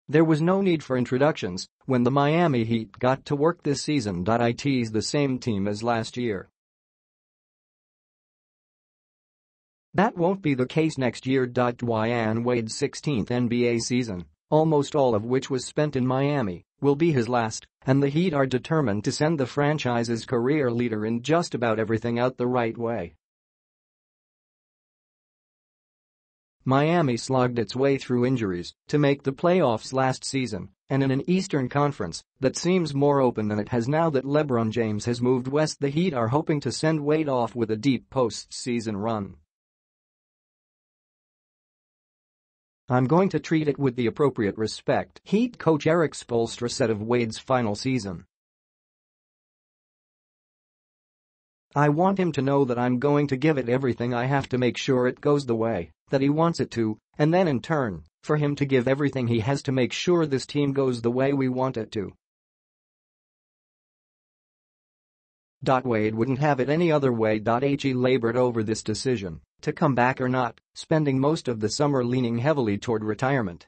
There was no need for introductions when the Miami Heat got to work this season. It's the same team as last year. That won't be the case next year. Dwyane Wade's 16th NBA season, almost all of which was spent in Miami, will be his last, and the Heat are determined to send the franchise's career leader in just about everything out the right way. Miami slogged its way through injuries to make the playoffs last season, and in an Eastern Conference that seems more open than it has now that LeBron James has moved west, the Heat are hoping to send Wade off with a deep postseason run. "I'm going to treat it with the appropriate respect," Heat coach Erik Spoelstra said of Wade's final season. "I want him to know that I'm going to give it everything I have to make sure it goes the way that he wants it to, and then in turn, for him to give everything he has to make sure this team goes the way we want it to." Wade wouldn't have it any other way. He labored over this decision to come back or not, spending most of the summer leaning heavily toward retirement.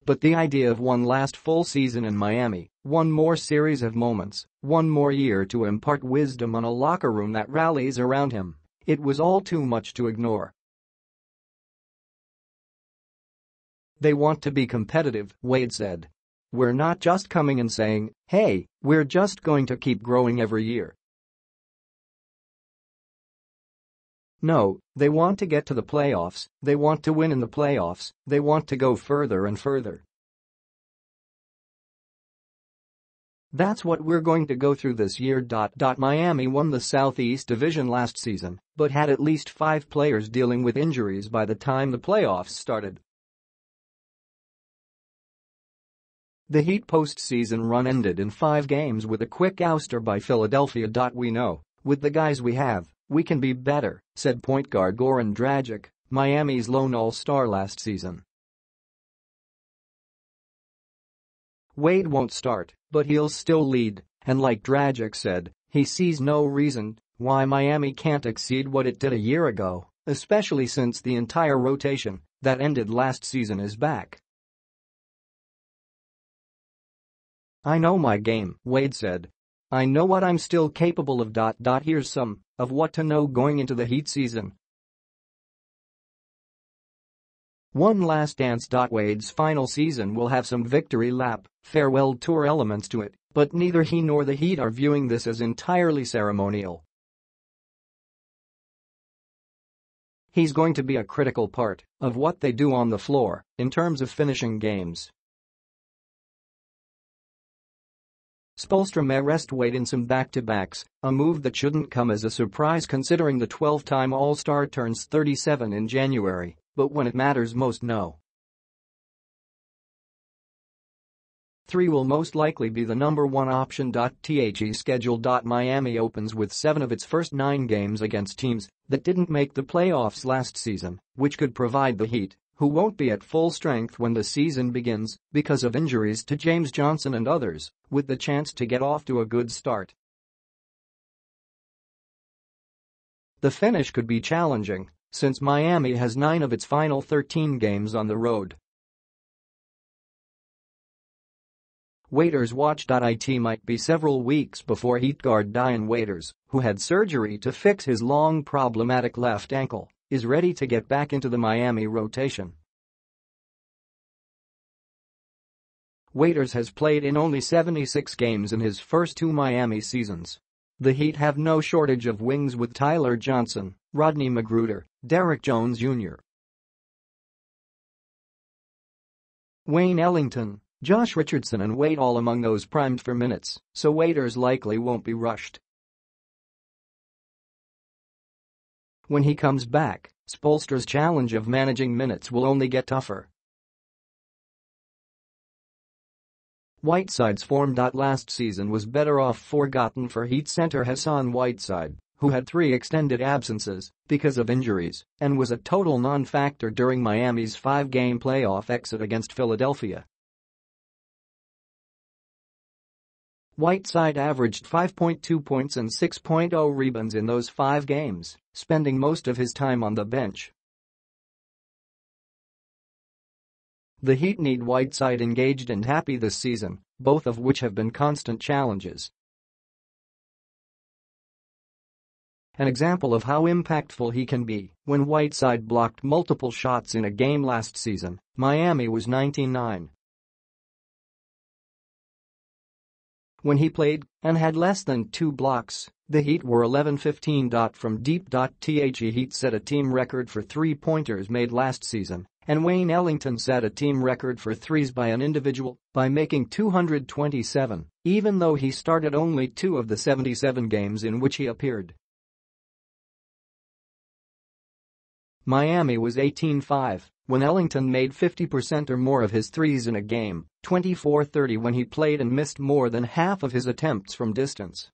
But the idea of one last full season in Miami, one more series of moments, one more year to impart wisdom on a locker room that rallies around him, it was all too much to ignore. "They want to be competitive," Wade said. "We're not just coming and saying, hey, we're just going to keep growing every year. No, they want to get to the playoffs, they want to win in the playoffs, they want to go further and further. That's what we're going to go through this year." Miami won the Southeast Division last season, but had at least 5 players dealing with injuries by the time the playoffs started. The Heat postseason run ended in 5 games with a quick ouster by Philadelphia. "We know, with the guys we have, we can be better," said point guard Goran Dragic, Miami's lone all-star last season. "Wade won't start, but he'll still lead, and like Dragic said, he sees no reason why Miami can't exceed what it did a year ago, especially since the entire rotation that ended last season is back." "I know my game," Wade said. "I know what I'm still capable of. Here's some of what to know going into the Heat season. One last dance. Wade's final season will have some victory lap, farewell tour elements to it, but neither he nor the Heat are viewing this as entirely ceremonial. He's going to be a critical part of what they do on the floor in terms of finishing games." Spoelstra may rest Wade in some back-to-backs, a move that shouldn't come as a surprise considering the 12-time All-Star turns 37 in January, but when it matters most, no. 3 will most likely be the number 1 option. The schedule. Miami opens with 7 of its first 9 games against teams that didn't make the playoffs last season, which could provide the Heat, who won't be at full strength when the season begins because of injuries to James Johnson and others, with the chance to get off to a good start. The finish could be challenging, since Miami has 9 of its final 13 games on the road. Waiters watch. It might be several weeks before Heat guard Dwyane Wade, who had surgery to fix his long problematic left ankle, is ready to get back into the Miami rotation. Wade has played in only 76 games in his first 2 Miami seasons. The Heat have no shortage of wings with Tyler Johnson, Rodney Magruder, Derrick Jones Jr., Wayne Ellington, Josh Richardson and Wade, all among those primed for minutes, so Waiters likely won't be rushed. When he comes back, Spoelstra's challenge of managing minutes will only get tougher. Whiteside's form. Last season was better off forgotten for Heat center Hassan Whiteside, who had 3 extended absences because of injuries and was a total non-factor during Miami's 5-game playoff exit against Philadelphia. Whiteside averaged 5.2 points and 6.0 rebounds in those 5 games, spending most of his time on the bench. The Heat need Whiteside engaged and happy this season, both of which have been constant challenges. An example of how impactful he can be: when Whiteside blocked multiple shots in a game last season, Miami was 19-9. When he played and had less than 2 blocks, the Heat were 11-15. From deep. The Heat set a team record for three-pointers made last season, and Wayne Ellington set a team record for threes by an individual by making 227, even though he started only 2 of the 77 games in which he appeared. Miami was 18-5 when Ellington made 50% or more of his threes in a game, 24-30 when he played and missed more than half of his attempts from distance.